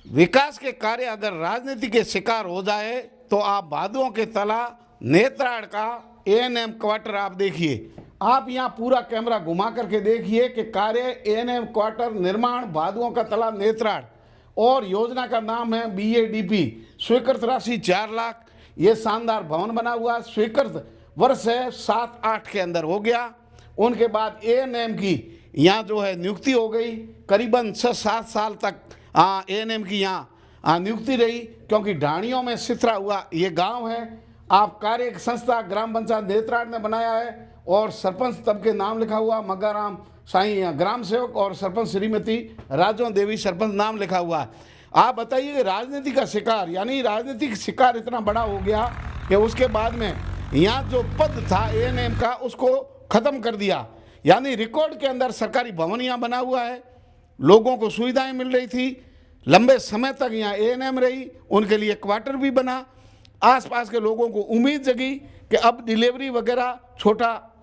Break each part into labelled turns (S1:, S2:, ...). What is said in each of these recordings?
S1: विकास के कार्य अगर राजनीति के शिकार हो जाए तो आप भादुओं के तला नेत्राड़ का एएनएम क्वार्टर आप देखिए। आप यहाँ पूरा कैमरा घुमा करके देखिए कि कार्य एएनएम क्वार्टर निर्माण भादुओं का तला नेत्राड़, और योजना का नाम है बीएडीपी। स्वीकृत राशि 4 लाख। ये शानदार भवन बना हुआ, स्वीकृत वर्ष है 7-8 के अंदर हो गया। उनके बाद एएनएम की यहाँ जो है नियुक्ति हो गई, करीबन 6-7 साल तक एएनएम की यहाँ नियुक्ति रही, क्योंकि ढाणियों में सिथरा हुआ ये गांव है। आप कार्य संस्था ग्राम पंचायत नेत्राड़ ने बनाया है, और सरपंच तब के नाम लिखा हुआ मग्गाराम साईं ग्राम सेवक, और सरपंच श्रीमती राजो देवी सरपंच नाम लिखा हुआ है। आप बताइए कि राजनीति का शिकार, यानी राजनीतिक शिकार इतना बड़ा हो गया कि उसके बाद में यहाँ जो पद था एएनएम का उसको खत्म कर दिया। यानी रिकॉर्ड के अंदर सरकारी भवन यहाँ बना हुआ है, लोगों को सुविधाएं मिल रही थी, लंबे समय तक यहाँ एएनएम रही, उनके लिए क्वार्टर भी बना। आसपास के लोगों को उम्मीद जगी कि अब डिलीवरी वगैरह, छोटा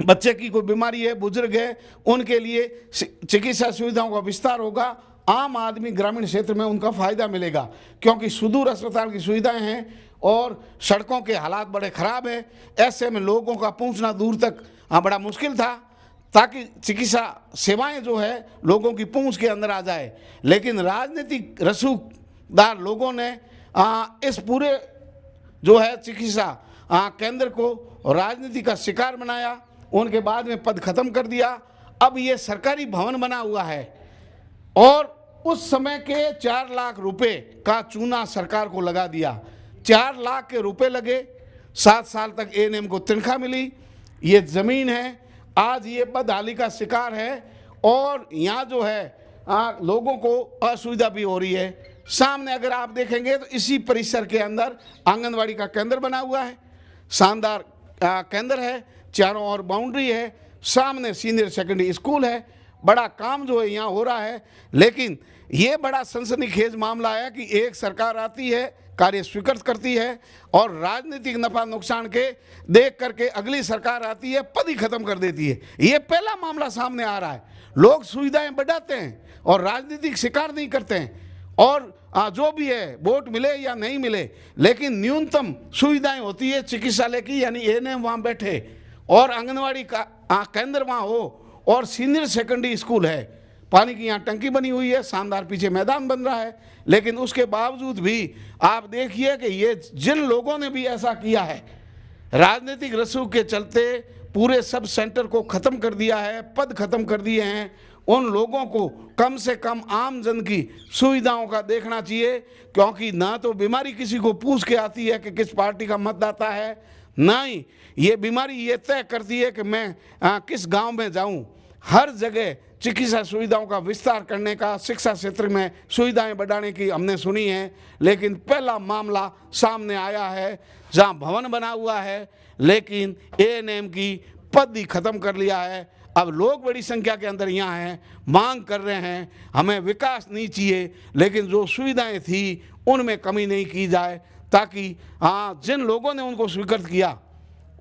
S1: बच्चे की कोई बीमारी है, बुजुर्ग है, उनके लिए चिकित्सा सुविधाओं का विस्तार होगा, आम आदमी ग्रामीण क्षेत्र में उनका फायदा मिलेगा, क्योंकि सुदूर अस्पताल की सुविधाएं हैं और सड़कों के हालात बड़े ख़राब हैं। ऐसे में लोगों का पहुंचना दूर तक बड़ा मुश्किल था, ताकि चिकित्सा सेवाएं जो है लोगों की पहुंच के अंदर आ जाए। लेकिन राजनीतिक रसूखदार लोगों ने इस पूरे जो है चिकित्सा केंद्र को राजनीति का शिकार बनाया, उनके बाद में पद खत्म कर दिया। अब ये सरकारी भवन बना हुआ है, और उस समय के 4 लाख रुपए का चूना सरकार को लगा दिया। 4 लाख के रुपए लगे, 7 साल तक एएनएम को तनख्वाह मिली। ये ज़मीन है, आज ये बदहाली का शिकार है, और यहाँ जो है लोगों को असुविधा भी हो रही है। सामने अगर आप देखेंगे तो इसी परिसर के अंदर आंगनवाड़ी का केंद्र बना हुआ है, शानदार केंद्र है, चारों ओर बाउंड्री है, सामने सीनियर सेकेंडरी स्कूल है, बड़ा काम जो है यहाँ हो रहा है। लेकिन ये बड़ा सनसनीखेज मामला है कि एक सरकार आती है, कार्य स्वीकृत करती है, और राजनीतिक नफा नुकसान के देख करके अगली सरकार आती है, पद ही खत्म कर देती है। ये पहला मामला सामने आ रहा है। लोग सुविधाएं बढ़ाते हैं और राजनीतिक शिकार नहीं करते हैं, और जो भी है वोट मिले या नहीं मिले, लेकिन न्यूनतम सुविधाएं होती है चिकित्सालय की, यानी एएनएम वहाँ बैठे, और आंगनवाड़ी का केंद्र वहाँ हो, और सीनियर सेकेंडरी स्कूल है, पानी की यहाँ टंकी बनी हुई है, शानदार पीछे मैदान बन रहा है। लेकिन उसके बावजूद भी आप देखिए कि ये जिन लोगों ने भी ऐसा किया है, राजनीतिक रसूख के चलते पूरे सब सेंटर को ख़त्म कर दिया है, पद खत्म कर दिए हैं, उन लोगों को कम से कम आम जन की सुविधाओं का देखना चाहिए। क्योंकि ना तो बीमारी किसी को पूछ के आती है कि किस पार्टी का मतदाता है, ना ही ये बीमारी ये तय करती है कि मैं किस गांव में जाऊं। हर जगह चिकित्सा सुविधाओं का विस्तार करने का, शिक्षा क्षेत्र में सुविधाएं बढ़ाने की हमने सुनी है, लेकिन पहला मामला सामने आया है जहां भवन बना हुआ है, लेकिन एएनएम की पद ही खत्म कर लिया है। अब लोग बड़ी संख्या के अंदर यहाँ हैं, मांग कर रहे हैं, हमें विकास नहीं चाहिए, लेकिन जो सुविधाएं थी उनमें कमी नहीं की जाए, ताकि जिन लोगों ने उनको स्वीकृत किया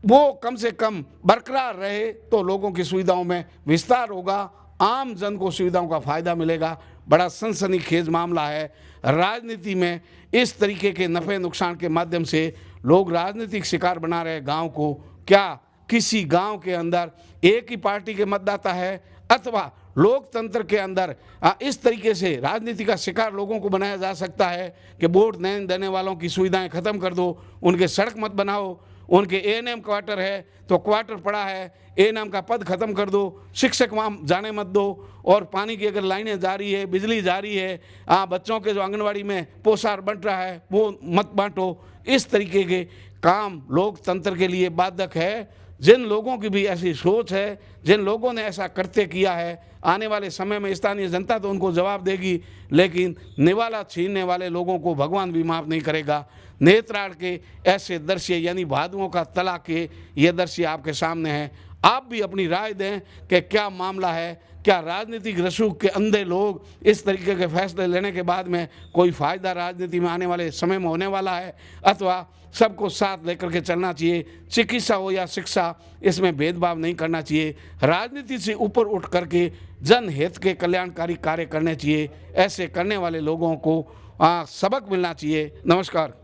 S1: वो कम से कम बरकरार रहे, तो लोगों की सुविधाओं में विस्तार होगा, आम जन को सुविधाओं का फ़ायदा मिलेगा। बड़ा सनसनीखेज मामला है। राजनीति में इस तरीके के नफ़े नुकसान के माध्यम से लोग राजनीतिक शिकार बना रहे गांव को। क्या किसी गांव के अंदर एक ही पार्टी के मतदाता है, अथवा लोकतंत्र के अंदर इस तरीके से राजनीति का शिकार लोगों को बनाया जा सकता है कि वोट नहीं देने वालों की सुविधाएं ख़त्म कर दो, उनके सड़क मत बनाओ, उनके एएनएम क्वार्टर है तो क्वार्टर पड़ा है, एएनएम का पद खत्म कर दो, शिक्षक वहाँ जाने मत दो, और पानी की अगर लाइनें जा रही है, बिजली जा रही है, बच्चों के जो आंगनवाड़ी में पोषाहार बंट रहा है वो मत बांटो। इस तरीके के काम लोकतंत्र के लिए बाधक है। जिन लोगों की भी ऐसी सोच है, जिन लोगों ने ऐसा करते किया है, आने वाले समय में स्थानीय जनता तो उनको जवाब देगी, लेकिन निवाला छीनने वाले लोगों को भगवान भी माफ़ नहीं करेगा। नेत्राड़ के ऐसे दृश्य, यानी भादुओं का तला के ये दृश्य आपके सामने है। आप भी अपनी राय दें कि क्या मामला है, क्या राजनीतिक रसूख के अंधे लोग इस तरीके के फैसले लेने के बाद में कोई फ़ायदा राजनीति में आने वाले समय में होने वाला है, अथवा सबको साथ लेकर के चलना चाहिए। चिकित्सा हो या शिक्षा, इसमें भेदभाव नहीं करना चाहिए। राजनीति से ऊपर उठ करके जनहित के कल्याणकारी कार्य करने चाहिए। ऐसे करने वाले लोगों को सबक मिलना चाहिए। नमस्कार।